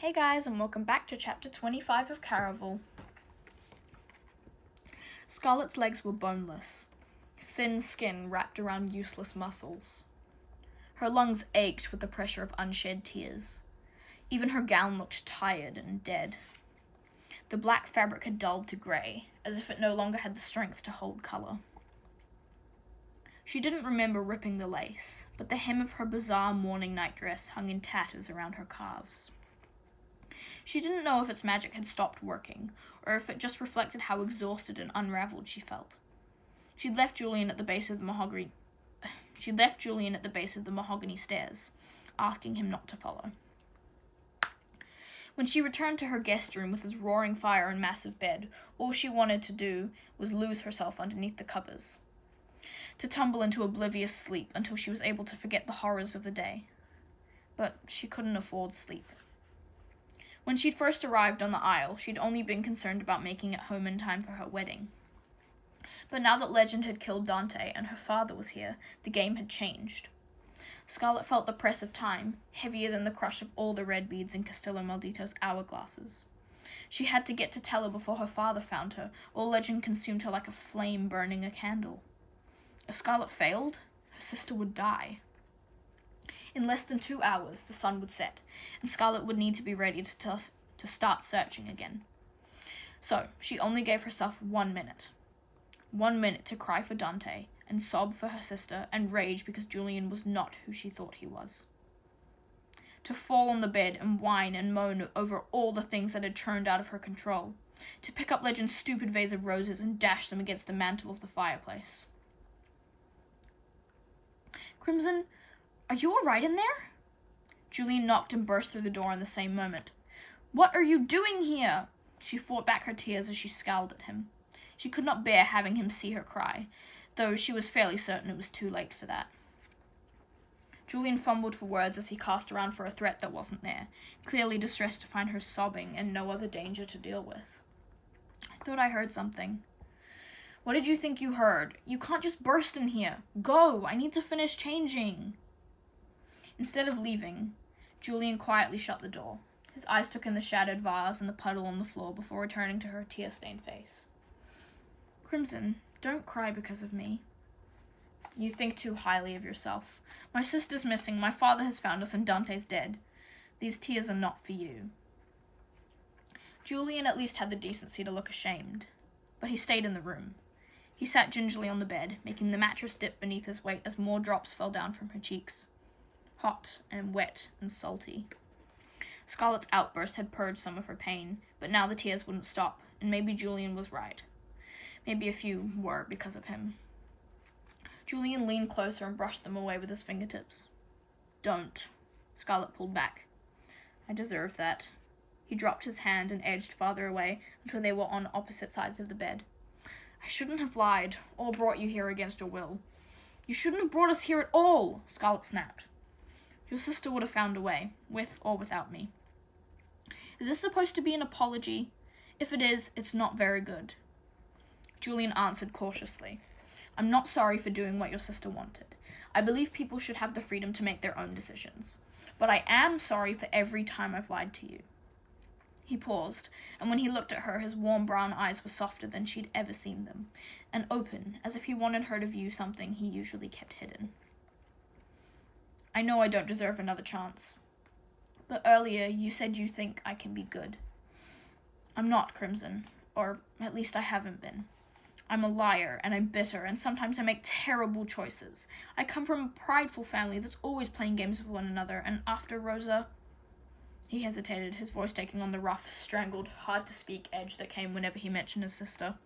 Hey guys, and welcome back to chapter 25 of Caraval. Scarlet's legs were boneless, thin skin wrapped around useless muscles. Her lungs ached with the pressure of unshed tears. Even her gown looked tired and dead. The black fabric had dulled to grey, as if it no longer had the strength to hold colour. She didn't remember ripping the lace, but the hem of her bizarre morning nightdress hung in tatters around her calves. She didn't know if its magic had stopped working, or if it just reflected how exhausted and unravelled she felt. She'd left Julian at the base of the mahogany stairs, asking him not to follow. When she returned to her guest room with its roaring fire and massive bed, all she wanted to do was lose herself underneath the covers, to tumble into oblivious sleep until she was able to forget the horrors of the day. But she couldn't afford sleep. When she'd first arrived on the Isle, she'd only been concerned about making it home in time for her wedding. But now that Legend had killed Dante and her father was here, the game had changed. Scarlet felt the press of time, heavier than the crush of all the red beads in Castillo Maldito's hourglasses. She had to get to Teller before her father found her, or Legend consumed her like a flame burning a candle. If Scarlet failed, her sister would die. In less than 2 hours, the sun would set, and Scarlet would need to be ready to start searching again. So, she only gave herself 1 minute. 1 minute to cry for Dante, and sob for her sister, and rage because Julian was not who she thought he was. To fall on the bed and whine and moan over all the things that had churned out of her control. To pick up Legend's stupid vase of roses and dash them against the mantel of the fireplace. Crimson, are you all right in there? Julian knocked and burst through the door in the same moment. What are you doing here? She fought back her tears as she scowled at him. She could not bear having him see her cry, though she was fairly certain it was too late for that. Julian fumbled for words as he cast around for a threat that wasn't there, clearly distressed to find her sobbing and no other danger to deal with. I thought I heard something. What did you think you heard? You can't just burst in here. Go! I need to finish changing. Instead of leaving, Julian quietly shut the door. His eyes took in the shattered vase and the puddle on the floor before returning to her tear-stained face. Crimson, don't cry because of me. You think too highly of yourself. My sister's missing, my father has found us, and Dante's dead. These tears are not for you. Julian at least had the decency to look ashamed, but he stayed in the room. He sat gingerly on the bed, making the mattress dip beneath his weight as more drops fell down from her cheeks. Hot and wet and salty. Scarlet's outburst had purged some of her pain, but now the tears wouldn't stop, and maybe Julian was right. Maybe a few were because of him. Julian leaned closer and brushed them away with his fingertips. Don't. Scarlet pulled back. I deserve that. He dropped his hand and edged farther away until they were on opposite sides of the bed. I shouldn't have lied, or brought you here against your will. You shouldn't have brought us here at all, Scarlet snapped. Your sister would have found a way, with or without me. Is this supposed to be an apology? If it is, it's not very good. Julian answered cautiously. I'm not sorry for doing what your sister wanted. I believe people should have the freedom to make their own decisions. But I am sorry for every time I've lied to you. He paused, and when he looked at her, his warm brown eyes were softer than she'd ever seen them, and open, as if he wanted her to view something he usually kept hidden. I know I don't deserve another chance, but earlier you said you think I can be good. I'm not, Crimson, or at least I haven't been. I'm a liar, and I'm bitter, and sometimes I make terrible choices. I come from a prideful family that's always playing games with one another, and after Rosa... He hesitated, his voice taking on the rough, strangled, hard-to-speak edge that came whenever he mentioned his sister.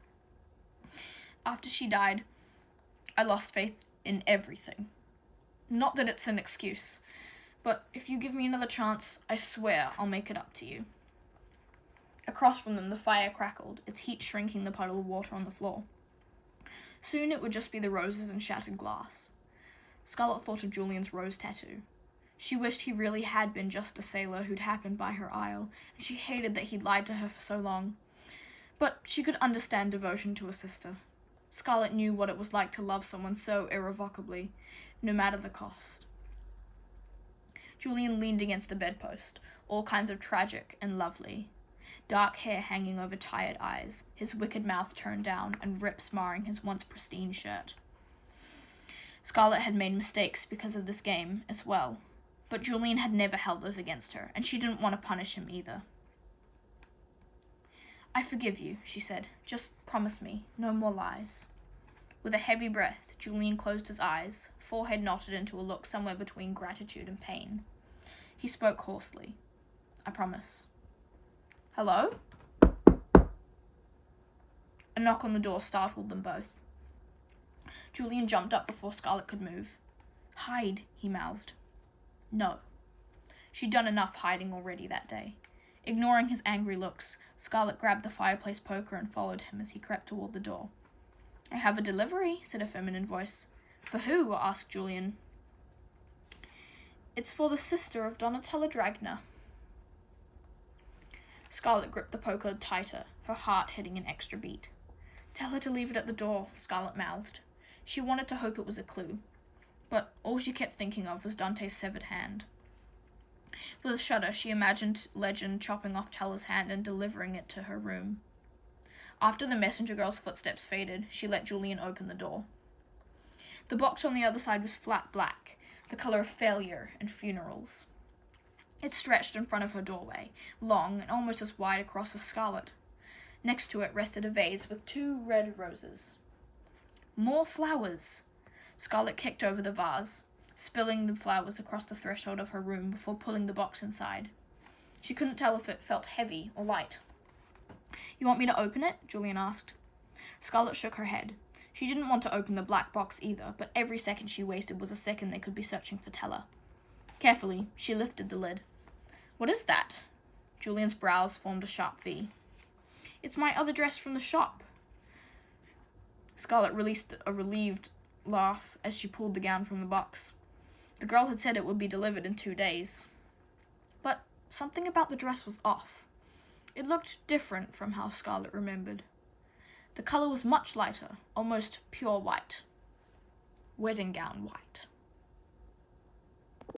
After she died, I lost faith in everything. Not that it's an excuse, but if you give me another chance, I swear I'll make it up to you. Across from them, the fire crackled, its heat shrinking the puddle of water on the floor. Soon it would just be the roses and shattered glass. Scarlet thought of Julian's rose tattoo. She wished he really had been just a sailor who'd happened by her isle, and she hated that he'd lied to her for so long. But she could understand devotion to a sister. Scarlet knew what it was like to love someone so irrevocably, no matter the cost. Julian leaned against the bedpost, all kinds of tragic and lovely. Dark hair hanging over tired eyes, his wicked mouth turned down, and rips marring his once pristine shirt. Scarlet had made mistakes because of this game as well, but Julian had never held those against her, and she didn't want to punish him either. "I forgive you," she said. "Just promise me, no more lies." With a heavy breath, Julian closed his eyes, forehead knotted into a look somewhere between gratitude and pain. He spoke hoarsely. "I promise." "Hello?" A knock on the door startled them both. Julian jumped up before Scarlet could move. "Hide," he mouthed. No. She'd done enough hiding already that day. Ignoring his angry looks, Scarlet grabbed the fireplace poker and followed him as he crept toward the door. "I have a delivery," said a feminine voice. "For who?" asked Julian. "It's for the sister of Donatella Dragna." Scarlet gripped the poker tighter, her heart hitting an extra beat. "Tell her to leave it at the door," Scarlet mouthed. She wanted to hope it was a clue, but all she kept thinking of was Dante's severed hand. With a shudder, she imagined Legend chopping off Tella's hand and delivering it to her room. After the messenger girl's footsteps faded, she let Julian open the door. The box on the other side was flat black, the color of failure and funerals. It stretched in front of her doorway, long and almost as wide across as Scarlet. Next to it rested a vase with 2 red roses. More flowers! Scarlet kicked over the vase, spilling the flowers across the threshold of her room before pulling the box inside. She couldn't tell if it felt heavy or light. "You want me to open it?" Julian asked. Scarlet shook her head. She didn't want to open the black box either, but every second she wasted was a second they could be searching for Tella. Carefully, she lifted the lid. "What is that?" Julian's brows formed a sharp V. "It's my other dress from the shop." Scarlet released a relieved laugh as she pulled the gown from the box. The girl had said it would be delivered in 2 days. But something about the dress was off. It looked different from how Scarlet remembered. The color was much lighter, almost pure white. Wedding gown white.